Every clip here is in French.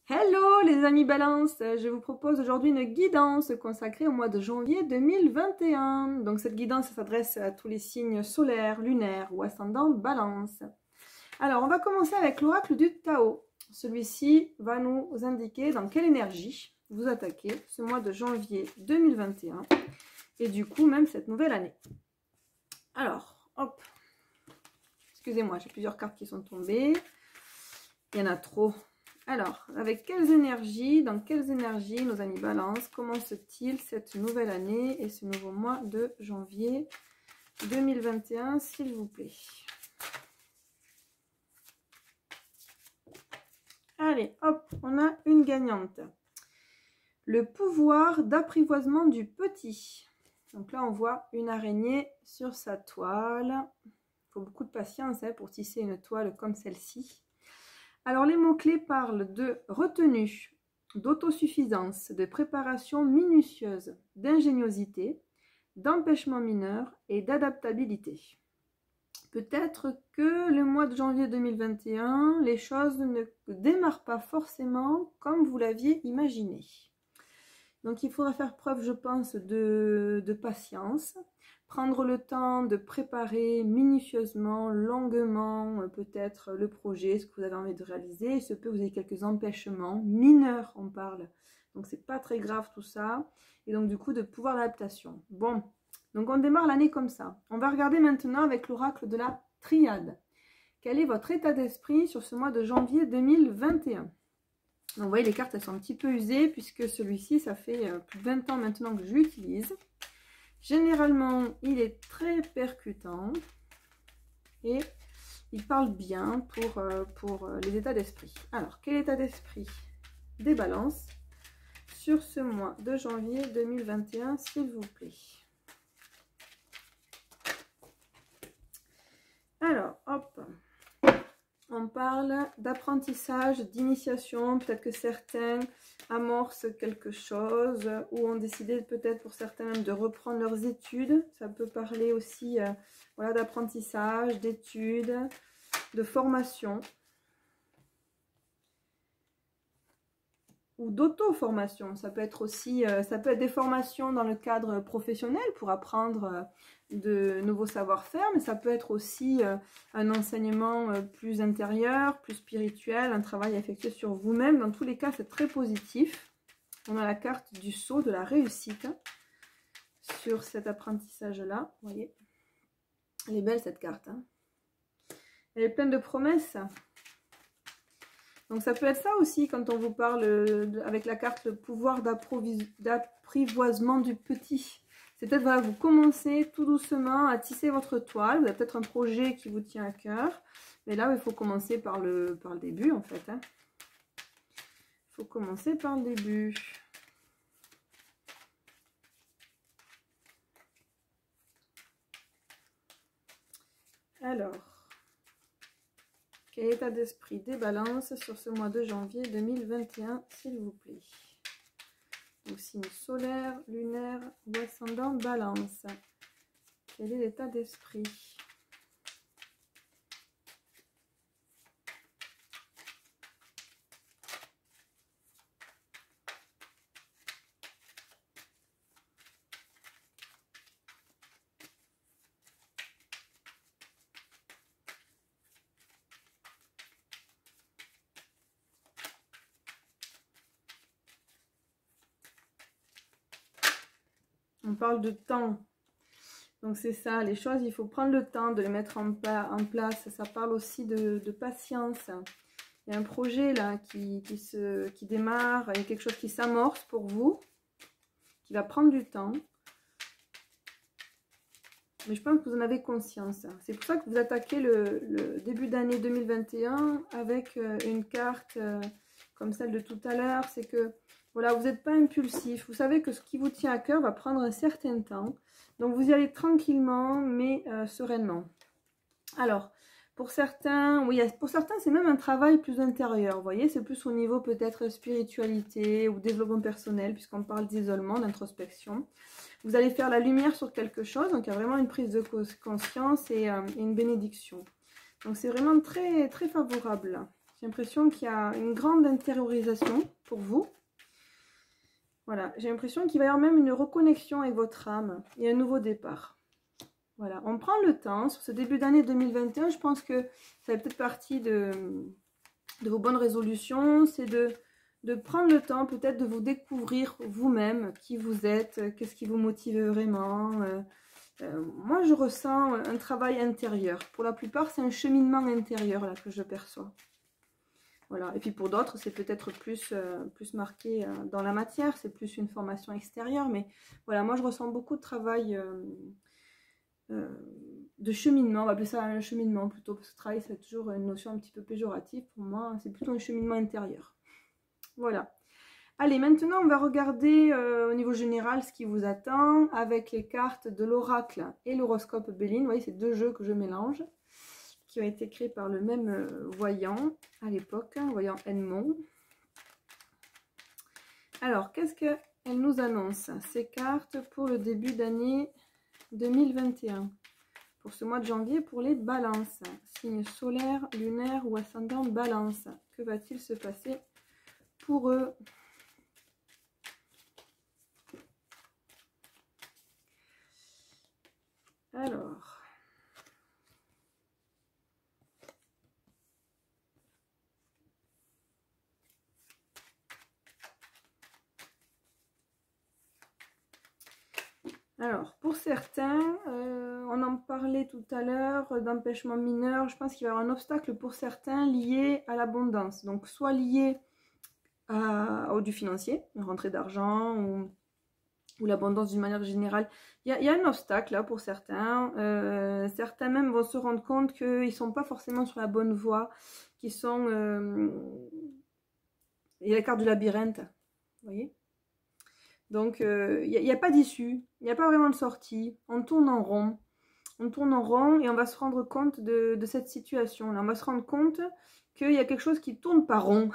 Hello les amis Balance, je vous propose aujourd'hui une guidance consacrée au mois de janvier 2021. Donc cette guidance s'adresse à tous les signes solaires, lunaires ou ascendant Balance. Alors on va commencer avec l'oracle du Tao. Celui-ci va nous indiquer dans quelle énergie vous attaquez ce mois de janvier 2021 et du coup même cette nouvelle année. Alors, hop, excusez-moi, j'ai plusieurs cartes qui sont tombées, il y en a trop. Alors, avec quelles énergies, dans quelles énergies, nos amis Balance, commence-t-il cette nouvelle année et ce nouveau mois de janvier 2021, s'il vous plaît? Allez, hop, on a une gagnante. Le pouvoir d'apprivoisement du petit. Donc là, on voit une araignée sur sa toile. Il faut beaucoup de patience pour tisser une toile comme celle-ci. Alors, les mots-clés parlent de retenue, d'autosuffisance, de préparation minutieuse, d'ingéniosité, d'empêchement mineur et d'adaptabilité. Peut-être que le mois de janvier 2021, les choses ne démarrent pas forcément comme vous l'aviez imaginé. Donc, il faudra faire preuve, je pense, de patience. Prendre le temps de préparer minutieusement, longuement, peut-être le projet, ce que vous avez envie de réaliser. Il se peut que vous ayez quelques empêchements mineurs, on parle. Donc, c'est pas très grave tout ça. Et donc, du coup, de pouvoir d'adaptation. Bon, donc on démarre l'année comme ça. On va regarder maintenant avec l'oracle de la triade. Quel est votre état d'esprit sur ce mois de janvier 2021 ? Donc, vous voyez, les cartes, elles sont un petit peu usées puisque celui-ci, ça fait plus de 20 ans maintenant que je l'utilise. Généralement, il est très percutant et il parle bien pour les états d'esprit. Alors, quel état d'esprit des balances sur ce mois de janvier 2021, s'il vous plaît? Alors, hop, on parle d'apprentissage, d'initiation. Peut-être que certains amorcent quelque chose ou ont décidé peut-être pour certains même de reprendre leurs études. Ça peut parler aussi voilà, d'apprentissage, d'études, de formation ou d'auto-formation. Ça peut être aussi ça peut être des formations dans le cadre professionnel pour apprendre de nouveaux savoir-faire, mais ça peut être aussi un enseignement plus intérieur, plus spirituel, un travail effectué sur vous-même. Dans tous les cas, c'est très positif. On a la carte du saut, de la réussite sur cet apprentissage-là. Vous voyez, elle est belle cette carte. Hein, elle est pleine de promesses. Donc ça peut être ça aussi quand on vous parle avec la carte le pouvoir d'apprivoisement du petit. C'est peut-être, voilà, vous commencez tout doucement à tisser votre toile. Vous avez peut-être un projet qui vous tient à cœur. Mais là, il faut commencer par le début, en fait. Hein. Il faut commencer par le début. Alors, quel état d'esprit des balances sur ce mois de janvier 2021, s'il vous plaît? Donc, signe solaire, lunaire ou ascendant balance. Quel est l'état d'esprit? On parle de temps. Donc c'est ça, les choses, il faut prendre le temps de les mettre en place. Ça parle aussi de patience. Il y a un projet là qui démarre, il y a quelque chose qui s'amorce pour vous, qui va prendre du temps. Mais je pense que vous en avez conscience. C'est pour ça que vous attaquez le début d'année 2021 avec une carte comme celle de tout à l'heure. C'est que voilà, vous n'êtes pas impulsif. Vous savez que ce qui vous tient à cœur va prendre un certain temps. Donc, vous y allez tranquillement, mais sereinement. Alors, pour certains, oui, pour certains, c'est même un travail plus intérieur. Vous voyez, c'est plus au niveau peut-être spiritualité ou développement personnel, puisqu'on parle d'isolement, d'introspection. Vous allez faire la lumière sur quelque chose. Donc, il y a vraiment une prise de conscience et une bénédiction. Donc, c'est vraiment très, très favorable. J'ai l'impression qu'il y a une grande intériorisation pour vous. Voilà, j'ai l'impression qu'il va y avoir même une reconnexion avec votre âme et un nouveau départ. Voilà, on prend le temps sur ce début d'année 2021. Je pense que ça fait peut-être partie de vos bonnes résolutions. C'est de prendre le temps peut-être de vous découvrir vous-même, qui vous êtes, qu'est-ce qui vous motive vraiment. Moi, je ressens un travail intérieur. Pour la plupart, c'est un cheminement intérieur là que je perçois. Voilà. Et puis pour d'autres, c'est peut-être plus marqué dans la matière, c'est plus une formation extérieure. Mais voilà, moi, je ressens beaucoup de travail de cheminement. On va appeler ça un cheminement plutôt, parce que travail, c'est toujours une notion un petit peu péjorative. Pour moi, c'est plutôt un cheminement intérieur. Voilà. Allez, maintenant, on va regarder au niveau général ce qui vous attend avec les cartes de l'oracle et l'horoscope Béline. Vous voyez, c'est deux jeux que je mélange, qui ont été créés par le même voyant à l'époque, voyant Edmond. Alors, qu'est-ce qu'elles nous annoncent, ces cartes, pour le début d'année 2021? Pour ce mois de janvier, pour les balances. Signe solaire, lunaire ou ascendant balance. Que va-t-il se passer pour eux? Alors, pour certains, on en parlait tout à l'heure d'empêchement mineur. Je pense qu'il va y avoir un obstacle pour certains lié à l'abondance. Donc, soit lié au du financier, une rentrée d'argent ou l'abondance d'une manière générale. Il y a un obstacle là pour certains. Certains même vont se rendre compte qu'ils ne sont pas forcément sur la bonne voie, qu'ils sont... il y a la carte du labyrinthe, vous voyez? Donc, il n'y a pas d'issue, il n'y a pas vraiment de sortie. On tourne en rond. On tourne en rond et on va se rendre compte de cette situation-là. On va se rendre compte qu'il y a quelque chose qui ne tourne pas rond,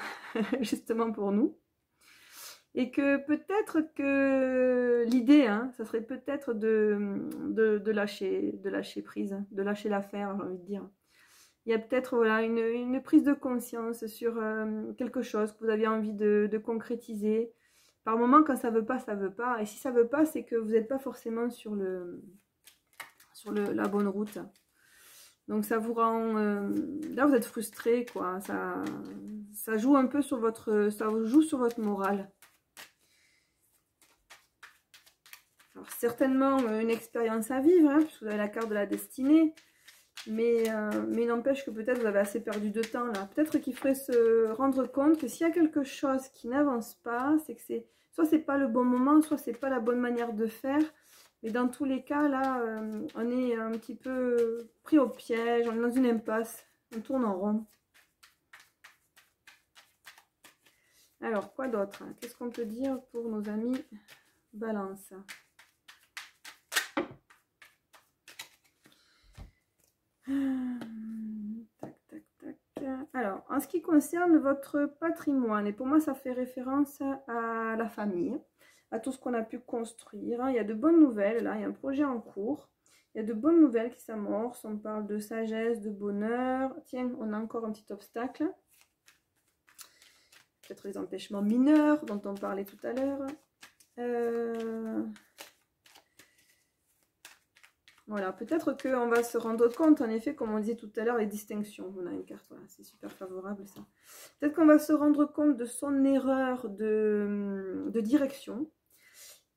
justement pour nous. Et que peut-être que l'idée, hein, ça serait peut-être de lâcher prise, de lâcher l'affaire, j'ai envie de dire. Il y a peut-être voilà, une prise de conscience sur quelque chose que vous aviez envie de concrétiser. Par moment, quand ça veut pas, ça veut pas. Et si ça veut pas, c'est que vous n'êtes pas forcément sur la bonne route. Donc ça vous rend... là, vous êtes frustré, quoi. Ça joue un peu sur votre... Ça joue sur votre morale. Alors, certainement une expérience à vivre, hein, puisque vous avez la carte de la destinée. Mais il n'empêche que peut-être vous avez assez perdu de temps là. Peut-être qu'il faudrait se rendre compte que s'il y a quelque chose qui n'avance pas, c'est que soit c'est pas le bon moment, soit c'est pas la bonne manière de faire. Mais dans tous les cas, là, on est un petit peu pris au piège, on est dans une impasse, on tourne en rond. Alors, quoi d'autre? Qu'est-ce qu'on peut dire pour nos amis Balance? Tac, tac, tac. Alors, en ce qui concerne votre patrimoine, et pour moi ça fait référence à la famille, à tout ce qu'on a pu construire. Il y a de bonnes nouvelles, là, il y a un projet en cours. Il y a de bonnes nouvelles qui s'amorcent, on parle de sagesse, de bonheur. Tiens, on a encore un petit obstacle. Peut-être les empêchements mineurs dont on parlait tout à l'heure. Voilà, peut-être qu'on va se rendre compte, en effet, comme on disait tout à l'heure, les distinctions. On a une carte, voilà, c'est super favorable ça. Peut-être qu'on va se rendre compte de son erreur de direction.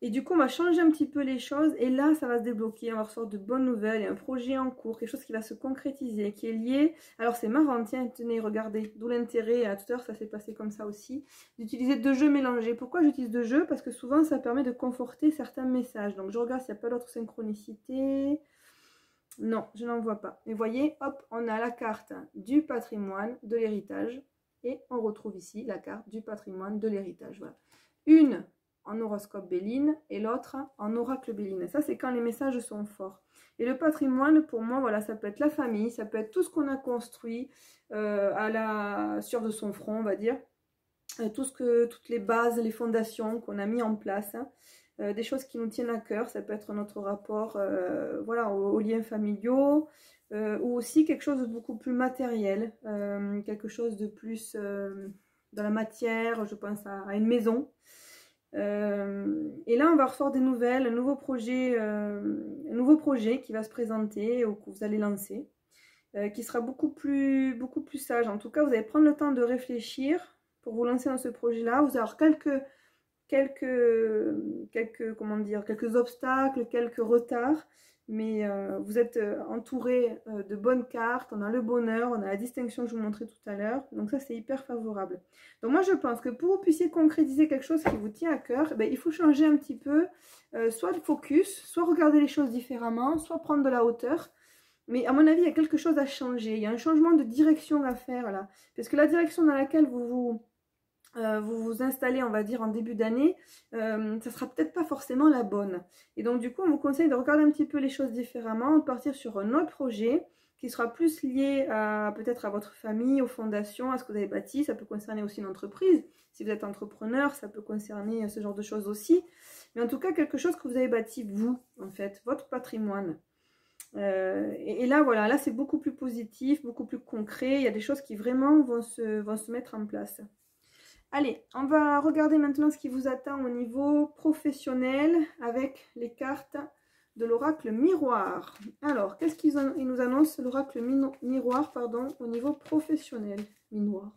Et du coup, on va changer un petit peu les choses. Et là, ça va se débloquer. On va recevoir de bonnes nouvelles. Il y a un projet en cours, quelque chose qui va se concrétiser, qui est lié. Alors, c'est marrant, tiens, tenez, regardez. D'où l'intérêt, à tout à l'heure, ça s'est passé comme ça aussi, d'utiliser deux jeux mélangés. Pourquoi j'utilise deux jeux? Parce que souvent, ça permet de conforter certains messages. Donc, je regarde s'il n'y a pas d'autre synchronicité. Non, je n'en vois pas. Mais vous voyez, hop, on a la carte du patrimoine, de l'héritage. Et on retrouve ici la carte du patrimoine, de l'héritage. Voilà. Une en horoscope Béline et l'autre en oracle Béline. Et ça, c'est quand les messages sont forts. Et le patrimoine, pour moi, voilà, ça peut être la famille, ça peut être tout ce qu'on a construit sur de son front, on va dire. Toutes les bases, les fondations qu'on a mis en place. des choses qui nous tiennent à cœur. Ça peut être notre rapport voilà, aux liens familiaux, ou aussi quelque chose de beaucoup plus matériel, quelque chose de plus dans la matière, je pense à une maison. Et là on va recevoir des nouvelles, un nouveau projet qui va se présenter ou que vous allez lancer, qui sera beaucoup plus sage. En tout cas, vous allez prendre le temps de réfléchir pour vous lancer dans ce projet-là. Vous allez avoir comment dire, quelques obstacles, quelques retards, mais vous êtes entouré de bonnes cartes. On a le bonheur, on a la distinction que je vous montrais tout à l'heure, donc ça c'est hyper favorable. Donc moi je pense que pour que vous puissiez concrétiser quelque chose qui vous tient à cœur, il faut changer un petit peu, soit de focus, soit regarder les choses différemment, soit prendre de la hauteur. Mais à mon avis, il y a quelque chose à changer, il y a un changement de direction à faire là, parce que la direction dans laquelle vous vous installez, on va dire, en début d'année, ça sera peut-être pas forcément la bonne. Et donc, du coup, on vous conseille de regarder un petit peu les choses différemment, de partir sur un autre projet qui sera plus lié à peut-être à votre famille, aux fondations, à ce que vous avez bâti. Ça peut concerner aussi une entreprise. Si vous êtes entrepreneur, ça peut concerner ce genre de choses aussi. Mais en tout cas, quelque chose que vous avez bâti, vous, en fait, votre patrimoine. Et là, voilà, là, c'est beaucoup plus positif, beaucoup plus concret. Il y a des choses qui vraiment vont se mettre en place. Allez, on va regarder maintenant ce qui vous attend au niveau professionnel avec les cartes de l'oracle miroir. Alors, qu'est-ce qu'ils nous annoncent, l'oracle miroir, pardon, au niveau professionnel? Miroir.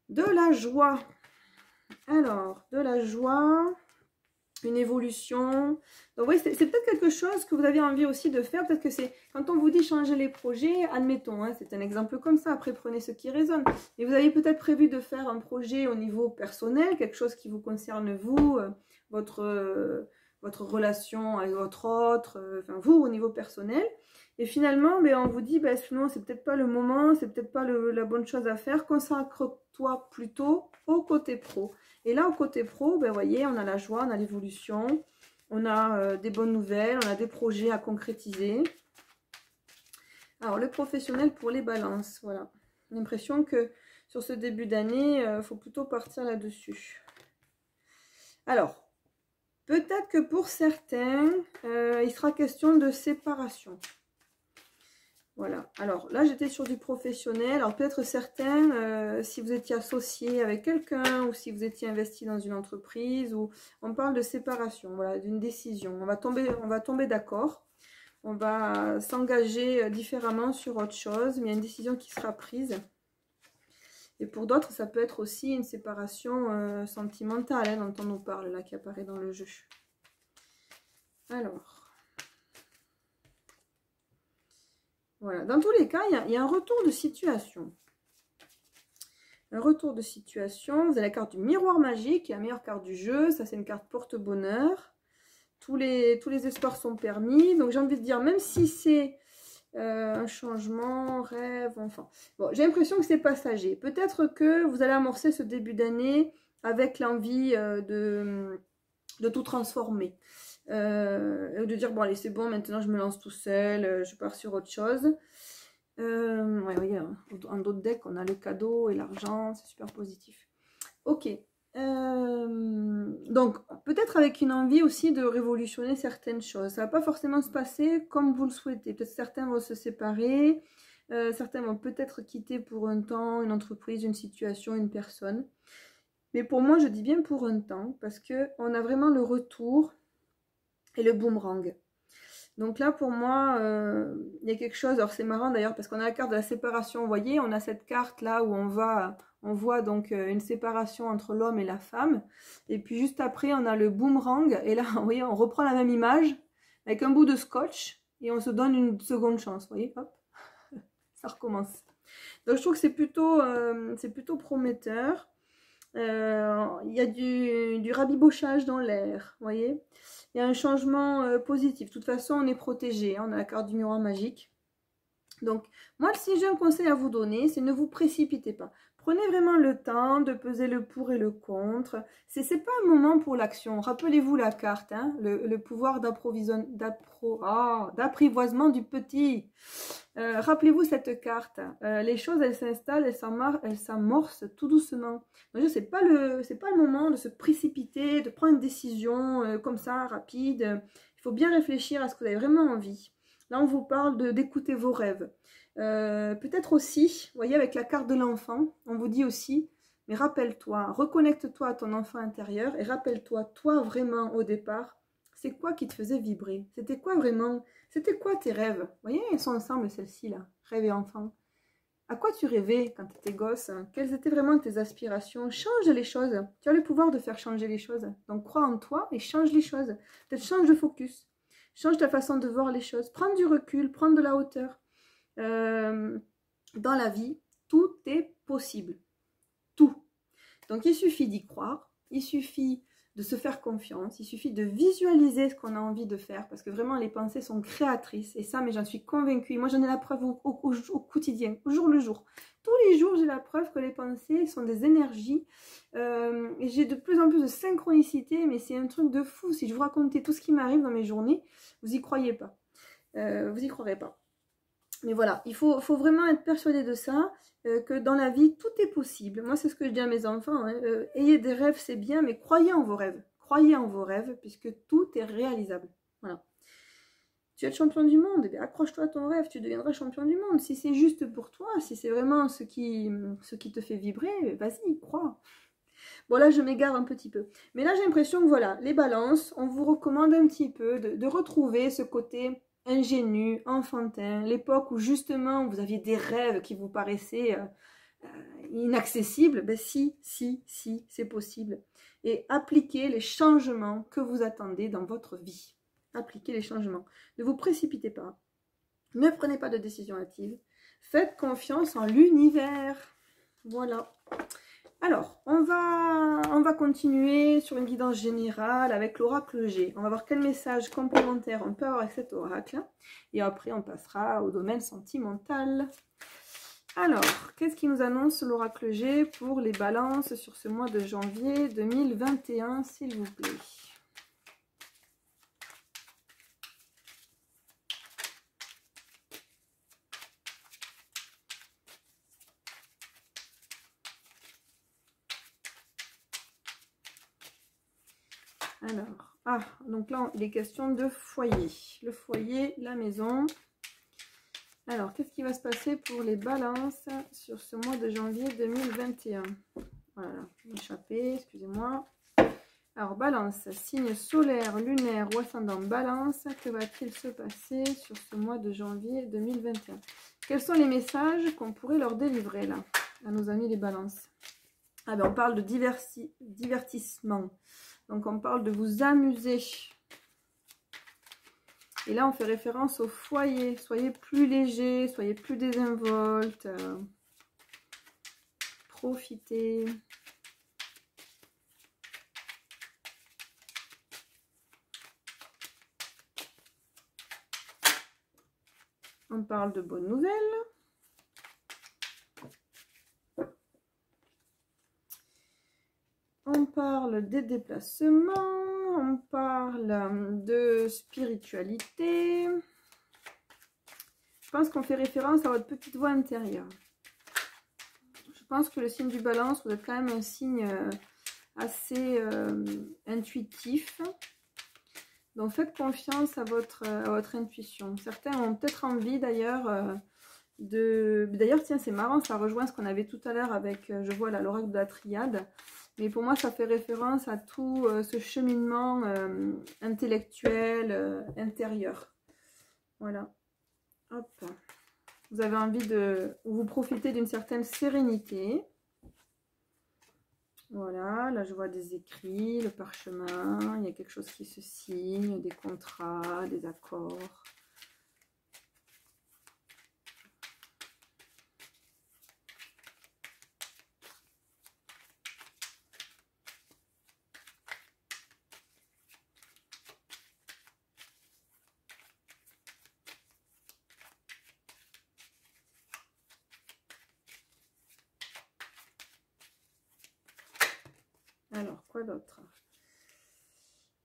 De la joie. Alors, de la joie, une évolution. Donc oui, c'est peut-être quelque chose que vous avez envie aussi de faire. Peut-être que c'est quand on vous dit changer les projets, admettons, hein, c'est un exemple comme ça, après prenez ce qui résonne. Et vous avez peut-être prévu de faire un projet au niveau personnel, quelque chose qui vous concerne vous, votre relation avec votre autre, enfin vous au niveau personnel. Et finalement, on vous dit, non, c'est peut-être pas le moment, c'est peut-être pas la bonne chose à faire, consacre-toi plutôt au côté pro. Et là, au côté pro, vous voyez, on a la joie, on a l'évolution, on a des bonnes nouvelles, on a des projets à concrétiser. Alors, le professionnel pour les balances, voilà. J'ai l'impression que sur ce début d'année, il faut plutôt partir là-dessus. Alors, peut-être que pour certains, il sera question de séparation. Voilà, alors là j'étais sur du professionnel, alors peut-être certains, si vous étiez associé avec quelqu'un ou si vous étiez investi dans une entreprise, ou on parle de séparation, voilà, d'une décision, on va tomber d'accord, on va s'engager différemment sur autre chose, mais il y a une décision qui sera prise. Et pour d'autres, ça peut être aussi une séparation sentimentale, hein, dont on nous parle là, qui apparaît dans le jeu. Alors... Voilà, dans tous les cas, il y a un retour de situation. Un retour de situation. Vous avez la carte du miroir magique, qui est la meilleure carte du jeu. Ça, c'est une carte porte-bonheur. Tous les espoirs sont permis. Donc, j'ai envie de dire, même si c'est un changement, rêve, enfin... Bon, j'ai l'impression que c'est passager. Peut-être que vous allez amorcer ce début d'année avec l'envie de tout transformer. De dire bon allez c'est bon, maintenant je me lance tout seul, je pars sur autre chose. Ouais, voyez, en d'autres decks on a le cadeau et l'argent, c'est super positif. Ok, donc peut-être avec une envie aussi de révolutionner certaines choses. Ça va pas forcément se passer comme vous le souhaitez. Peut-être certains vont se séparer, certains vont peut-être quitter pour un temps une entreprise, une situation, une personne. Mais pour moi je dis bien pour un temps, parce que on a vraiment le retour et le boomerang. Donc là, pour moi, il y a quelque chose... Alors, c'est marrant d'ailleurs, parce qu'on a la carte de la séparation. Vous voyez, on a cette carte là où on voit donc une séparation entre l'homme et la femme. Et puis, juste après, on a le boomerang. Et là, vous voyez, on reprend la même image avec un bout de scotch. Et on se donne une seconde chance. Vous voyez, hop, ça recommence. Donc, je trouve que c'est plutôt prometteur. Il y a du rabibochage dans l'air, vous voyez. Il y a un changement positif. De toute façon, on est protégé. Hein, on a la carte du miroir magique. Donc, moi, si j'ai un conseil à vous donner, c'est ne vous précipitez pas. Prenez vraiment le temps de peser le pour et le contre. C'est pas un moment pour l'action. Rappelez-vous la carte, hein, le pouvoir d'apprivoisement du petit. Rappelez-vous cette carte. Les choses, elles s'installent, elles s'amorcent tout doucement. Donc, c'est pas le moment de se précipiter, de prendre une décision comme ça, rapide. Il faut bien réfléchir à ce que vous avez vraiment envie. Là, on vous parle d'écouter vos rêves. Peut-être aussi, vous voyez, avec la carte de l'enfant, on vous dit aussi, mais rappelle-toi, reconnecte-toi à ton enfant intérieur et rappelle-toi, toi vraiment au départ, c'est quoi qui te faisait vibrer? C'était quoi vraiment? C'était quoi tes rêves? Vous voyez, elles sont ensemble celles-ci là, rêve et enfant. À quoi tu rêvais quand tu étais gosse? Quelles étaient vraiment tes aspirations? Change les choses. Tu as le pouvoir de faire changer les choses. Donc crois en toi et change les choses. Peut-être change de focus. Change ta façon de voir les choses. Prends du recul, prends de la hauteur. Dans la vie, tout est possible. Tout. Donc il suffit d'y croire. Il suffit de se faire confiance, il suffit de visualiser ce qu'on a envie de faire, parce que vraiment les pensées sont créatrices, et ça, mais j'en suis convaincue, moi j'en ai la preuve au quotidien, au jour le jour. Tous les jours, j'ai la preuve que les pensées sont des énergies, et j'ai de plus en plus de synchronicité, mais c'est un truc de fou. Si je vous racontais tout ce qui m'arrive dans mes journées, vous y croyez pas, vous y croirez pas. Mais voilà, il faut vraiment être persuadé de ça, que dans la vie, tout est possible. Moi, c'est ce que je dis à mes enfants. Hein, ayez des rêves, c'est bien, mais croyez en vos rêves. Croyez en vos rêves, puisque tout est réalisable. Voilà. Tu es le champion du monde, eh accroche-toi à ton rêve, tu deviendras champion du monde. Si c'est juste pour toi, si c'est vraiment ce qui te fait vibrer, vas-y, crois. Bon, là, je m'égare un petit peu. Mais là, j'ai l'impression que, voilà, les balances, on vous recommande un petit peu de retrouver ce côté ingénu, enfantin, l'époque où, justement, vous aviez des rêves qui vous paraissaient inaccessibles. Ben si, c'est possible. Et appliquez les changements que vous attendez dans votre vie. Appliquez les changements. Ne vous précipitez pas. Ne prenez pas de décision hâtive. Faites confiance en l'univers. Voilà. Alors, on va continuer sur une guidance générale avec l'oracle G. On va voir quel message complémentaire on peut avoir avec cet oracle. Et après, on passera au domaine sentimental. Alors, qu'est-ce qui nous annonce l'oracle G pour les balances sur ce mois de janvier 2021, s'il vous plaît? Alors, donc là, il est question de foyer. Le foyer, la maison. Alors, qu'est-ce qui va se passer pour les balances sur ce mois de janvier 2021? Voilà, échappé, excusez-moi. Alors, balance, signe solaire, lunaire ou ascendant balance, que va-t-il se passer sur ce mois de janvier 2021? Quels sont les messages qu'on pourrait leur délivrer là, à nos amis les balances? Ah ben, on parle de divertissement. Donc, on parle de vous amuser. Et là, on fait référence au foyer. Soyez plus léger, soyez plus désinvolte. Profitez. On parle de bonnes nouvelles. On parle des déplacements. On parle de spiritualité. Je pense qu'on fait référence à votre petite voix intérieure. Je pense que le signe du balance, vous êtes quand même un signe assez intuitif. Donc faites confiance à votre intuition. Certains ont peut-être envie d'ailleurs D'ailleurs, tiens, c'est marrant, ça rejoint ce qu'on avait tout à l'heure avec, je vois là, l'oracle de la triade. Mais pour moi, ça fait référence à tout ce cheminement intellectuel, intérieur. Voilà. Hop. Vous avez envie de vous profiter d'une certaine sérénité. Voilà, là je vois des écrits, le parchemin, il y a quelque chose qui se signe, des contrats, des accords. Alors, quoi d'autre?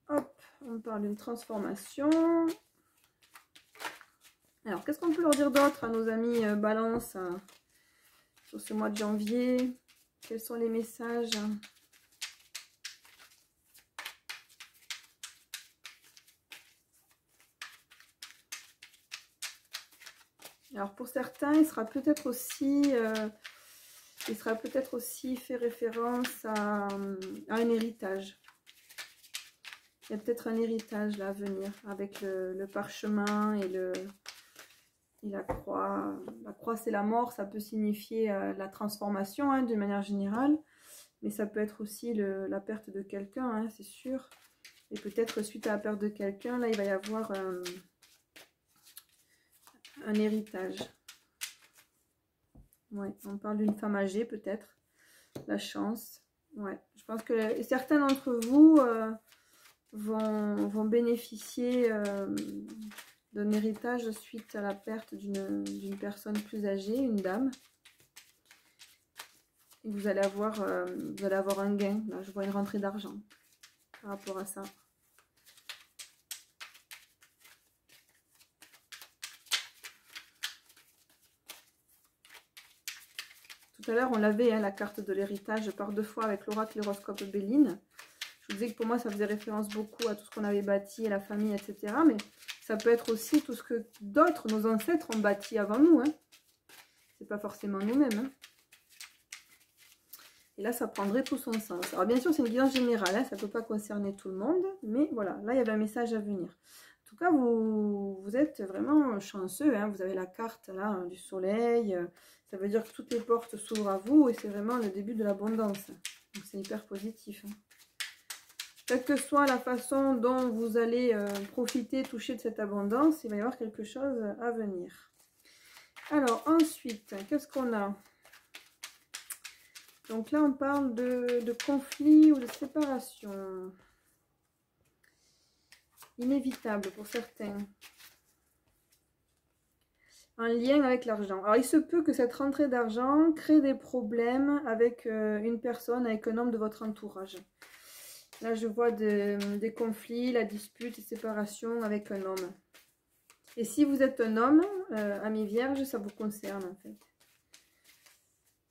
Hop, on parle d'une transformation. Alors, qu'est-ce qu'on peut leur dire d'autre à nos amis Balance sur ce mois de janvier? Quels sont les messages? Alors, pour certains, il sera peut-être aussi fait référence à un héritage. Il y a peut-être un héritage là à venir avec le parchemin et la croix. La croix, c'est la mort, ça peut signifier la transformation hein, d'une manière générale. Mais ça peut être aussi la perte de quelqu'un, hein, c'est sûr. Et peut-être suite à la perte de quelqu'un, là, il va y avoir un héritage. Ouais, on parle d'une femme âgée, peut-être. La chance. Ouais, je pense que certains d'entre vous vont bénéficier d'un héritage suite à la perte d'une personne plus âgée, une dame. Et vous allez avoir un gain. Là, je vois une rentrée d'argent par rapport à ça. Tout à l'heure, on l'avait, hein, la carte de l'héritage par 2 fois avec l'oracle horoscope Béline. Je vous disais que pour moi, ça faisait référence beaucoup à tout ce qu'on avait bâti, à la famille, etc. Mais ça peut être aussi tout ce que d'autres, nos ancêtres, ont bâti avant nous. Hein. C'est pas forcément nous-mêmes. Hein. Et là, ça prendrait tout son sens. Alors bien sûr, c'est une guidance générale, hein, ça ne peut pas concerner tout le monde. Mais voilà, là, il y avait un message à venir. En tout cas, vous êtes vraiment chanceux. Hein, vous avez la carte là, du soleil. Ça veut dire que toutes les portes s'ouvrent à vous. Et c'est vraiment le début de l'abondance. Donc c'est hyper positif. Hein. Quelle que soit la façon dont vous allez profiter, toucher de cette abondance, il va y avoir quelque chose à venir. Alors ensuite, qu'est-ce qu'on a? Donc là, on parle de conflit ou de séparation. Inévitable pour certains. En lien avec l'argent. Alors, il se peut que cette rentrée d'argent crée des problèmes avec une personne, avec un homme de votre entourage. Là, je vois des conflits, la dispute, les séparations avec un homme. Et si vous êtes un homme, ami vierge, ça vous concerne en fait.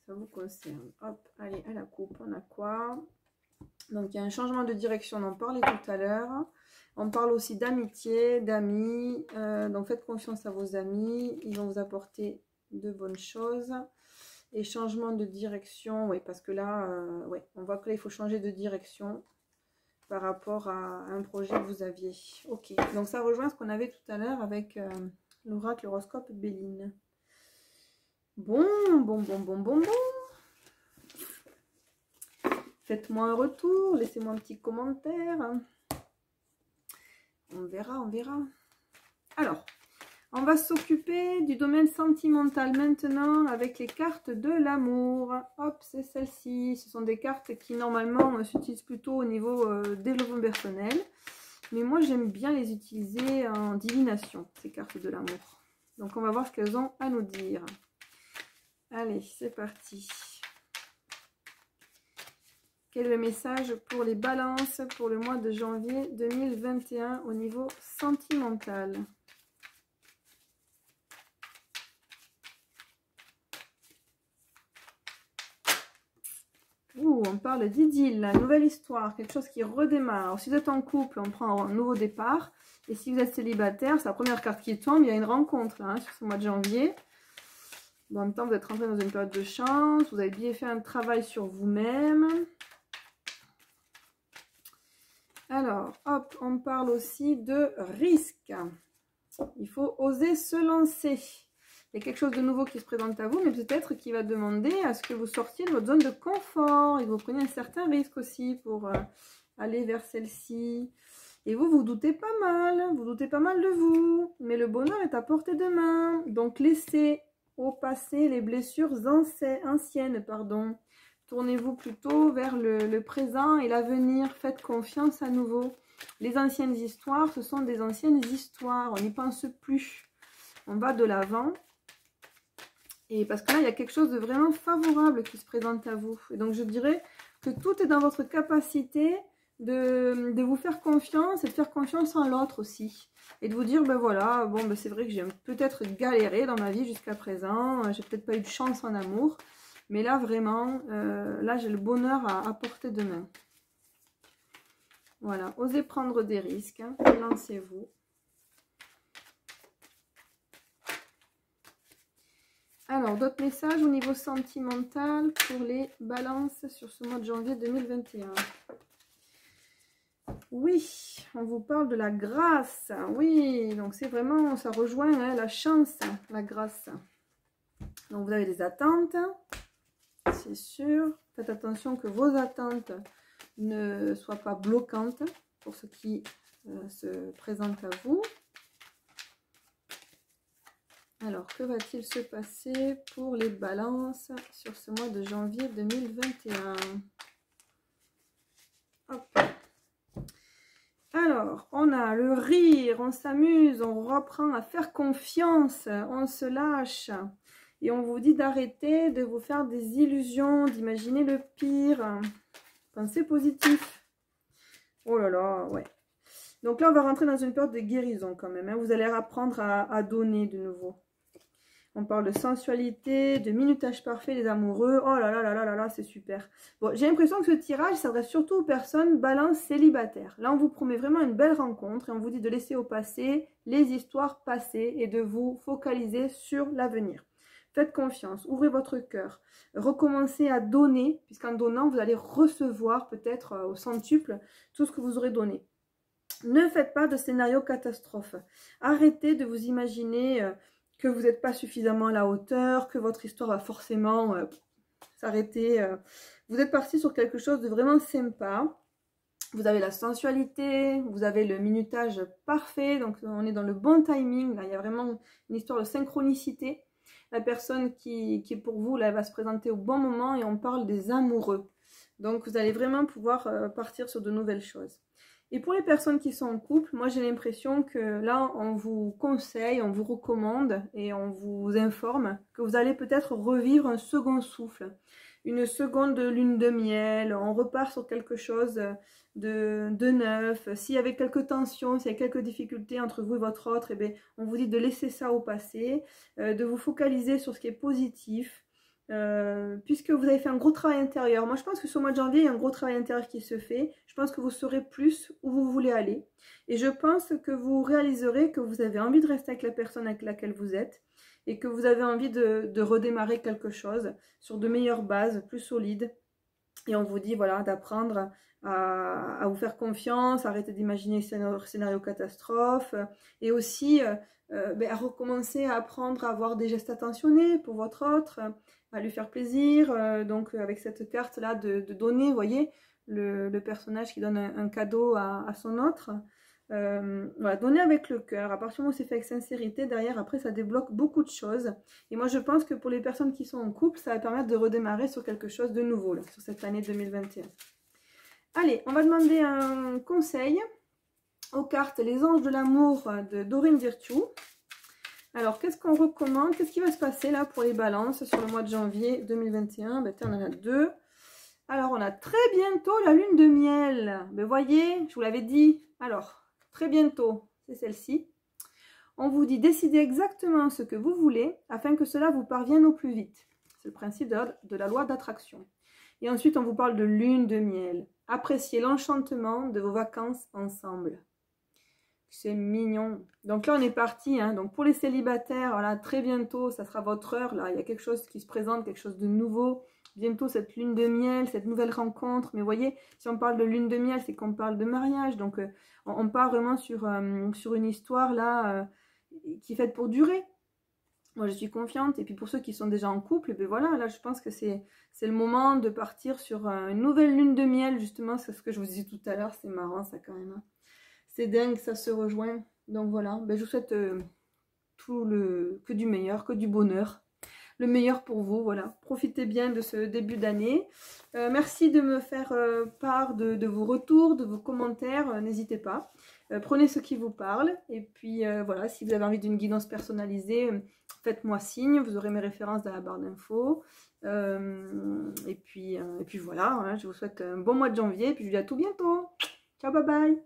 Ça vous concerne. Hop, allez, à la coupe, on a quoi? Donc, il y a un changement de direction, on en parlait tout à l'heure. On parle aussi d'amitié, d'amis. Donc, faites confiance à vos amis. Ils vont vous apporter de bonnes choses. Et changement de direction, oui, parce que là, ouais, on voit que là, il faut changer de direction par rapport à un projet que vous aviez. Ok, donc ça rejoint ce qu'on avait tout à l'heure avec l'oracle horoscope Béline. Bon. Faites-moi un retour, laissez-moi un petit commentaire. On verra. Alors, on va s'occuper du domaine sentimental maintenant avec les cartes de l'amour. Hop, c'est celle-ci. Ce sont des cartes qui normalement s'utilisent plutôt au niveau développement personnel. Mais moi, j'aime bien les utiliser en divination, ces cartes de l'amour. Donc, on va voir ce qu'elles ont à nous dire. Allez, c'est parti. Quel est le message pour les balances pour le mois de janvier 2021 au niveau sentimental? Ouh, on parle d'idylle, la nouvelle histoire, quelque chose qui redémarre. Alors, si vous êtes en couple, on prend un nouveau départ. Et si vous êtes célibataire, c'est la première carte qui tombe. Il y a une rencontre là, hein, sur ce mois de janvier. Bon, en même temps, vous êtes rentré dans une période de chance. Vous avez bien fait un travail sur vous-même. Alors, hop, on parle aussi de risque. Il faut oser se lancer. Il y a quelque chose de nouveau qui se présente à vous, mais peut-être qui va demander à ce que vous sortiez de votre zone de confort et que vous preniez un certain risque aussi pour aller vers celle-ci. Et vous doutez pas mal de vous, mais le bonheur est à portée de main. Donc, laissez au passé les blessures anciennes, pardon. Tournez-vous plutôt vers le présent et l'avenir. Faites confiance à nouveau. Les anciennes histoires, ce sont des anciennes histoires. On n'y pense plus. On va de l'avant. Et parce que là, il y a quelque chose de vraiment favorable qui se présente à vous. Et donc, je dirais que tout est dans votre capacité de vous faire confiance et de faire confiance en l'autre aussi. Et de vous dire, ben voilà, bon, ben c'est vrai que j'ai peut-être galéré dans ma vie jusqu'à présent, j'ai peut-être pas eu de chance en amour, mais là vraiment, là j'ai le bonheur à portée de main. Voilà, osez prendre des risques, hein, lancez-vous. Alors, d'autres messages au niveau sentimental pour les balances sur ce mois de janvier 2021. Oui, on vous parle de la grâce. Oui, donc c'est vraiment, ça rejoint hein, la chance, la grâce. Donc vous avez des attentes, c'est sûr. Faites attention que vos attentes ne soient pas bloquantes pour ce qui se présente à vous. Alors, que va-t-il se passer pour les balances sur ce mois de janvier 2021? Hop. Alors, on a le rire, on s'amuse, on reprend à faire confiance, on se lâche. Et on vous dit d'arrêter de vous faire des illusions, d'imaginer le pire. Pensez positif. Oh là là, ouais. Donc là, on va rentrer dans une période de guérison quand même. Hein. Vous allez apprendre à donner de nouveau. On parle de sensualité, de minutage parfait des amoureux. Oh là là là là là là, c'est super. Bon, j'ai l'impression que ce tirage s'adresse surtout aux personnes balance célibataires. Là, on vous promet vraiment une belle rencontre et on vous dit de laisser au passé les histoires passées et de vous focaliser sur l'avenir. Faites confiance, ouvrez votre cœur, recommencez à donner, puisqu'en donnant, vous allez recevoir peut-être au centuple tout ce que vous aurez donné. Ne faites pas de scénario catastrophe. Arrêtez de vous imaginer que vous n'êtes pas suffisamment à la hauteur, que votre histoire va forcément s'arrêter. Vous êtes parti sur quelque chose de vraiment sympa. Vous avez la sensualité, vous avez le minutage parfait, donc on est dans le bon timing. Là, il y a vraiment une histoire de synchronicité. La personne qui est pour vous, là, elle va se présenter au bon moment et on parle des amoureux. Donc, vous allez vraiment pouvoir partir sur de nouvelles choses. Et pour les personnes qui sont en couple, moi j'ai l'impression que là, on vous conseille, on vous recommande et on vous informe que vous allez peut-être revivre un second souffle, une seconde lune de miel, on repart sur quelque chose de neuf. S'il y avait quelques tensions, s'il y a quelques difficultés entre vous et votre autre, eh bien, on vous dit de laisser ça au passé, de vous focaliser sur ce qui est positif. Puisque vous avez fait un gros travail intérieur. Moi je pense que ce mois de janvier il y a un gros travail intérieur qui se fait. Je pense que vous saurez plus où vous voulez aller et je pense que vous réaliserez que vous avez envie de rester avec la personne avec laquelle vous êtes et que vous avez envie de redémarrer quelque chose sur de meilleures bases, plus solides. Et on vous dit voilà d'apprendre à vous faire confiance, arrêter d'imaginer scénario catastrophe et aussi à recommencer à apprendre à avoir des gestes attentionnés pour votre autre, à lui faire plaisir. Donc avec cette carte là de donner, vous voyez, le personnage qui donne un cadeau à son autre. Voilà, donner avec le cœur. À partir du moment où c'est fait avec sincérité, derrière, après, ça débloque beaucoup de choses. Et moi, je pense que pour les personnes qui sont en couple, ça va permettre de redémarrer sur quelque chose de nouveau, là, sur cette année 2021. Allez, on va demander un conseil aux cartes Les Anges de l'amour de Dorine Virtue. Alors, qu'est-ce qu'on recommande? Qu'est-ce qui va se passer là pour les balances sur le mois de janvier 2021? Ben, on en a deux. Alors, on a très bientôt la lune de miel. Ben, voyez, je vous l'avais dit. Alors, très bientôt, c'est celle-ci. On vous dit décidez exactement ce que vous voulez afin que cela vous parvienne au plus vite. C'est le principe de la loi d'attraction. Et ensuite, on vous parle de lune de miel. Appréciez l'enchantement de vos vacances ensemble. C'est mignon. Donc là, on est parti. Hein. Donc pour les célibataires, voilà, très bientôt, ça sera votre heure. Là, il y a quelque chose qui se présente, quelque chose de nouveau. Bientôt, cette lune de miel, cette nouvelle rencontre. Mais vous voyez, si on parle de lune de miel, c'est qu'on parle de mariage. Donc, on part vraiment sur une histoire là qui est faite pour durer. Moi, je suis confiante. Et puis, pour ceux qui sont déjà en couple, ben voilà, là, je pense que c'est le moment de partir sur une nouvelle lune de miel. Justement, c'est ce que je vous disais tout à l'heure. C'est marrant, ça, quand même. Hein. C'est dingue, ça se rejoint. Donc, voilà. Ben, je vous souhaite que du meilleur, que du bonheur. le meilleur pour vous. Voilà, profitez bien de ce début d'année. Merci de me faire part de vos retours, de vos commentaires. N'hésitez pas. Prenez ce qui vous parle. Et puis voilà, si vous avez envie d'une guidance personnalisée, faites-moi signe. Vous aurez mes références dans la barre d'infos. Et puis voilà, hein, je vous souhaite un bon mois de janvier. Et puis je vous dis à tout bientôt. Ciao, bye bye.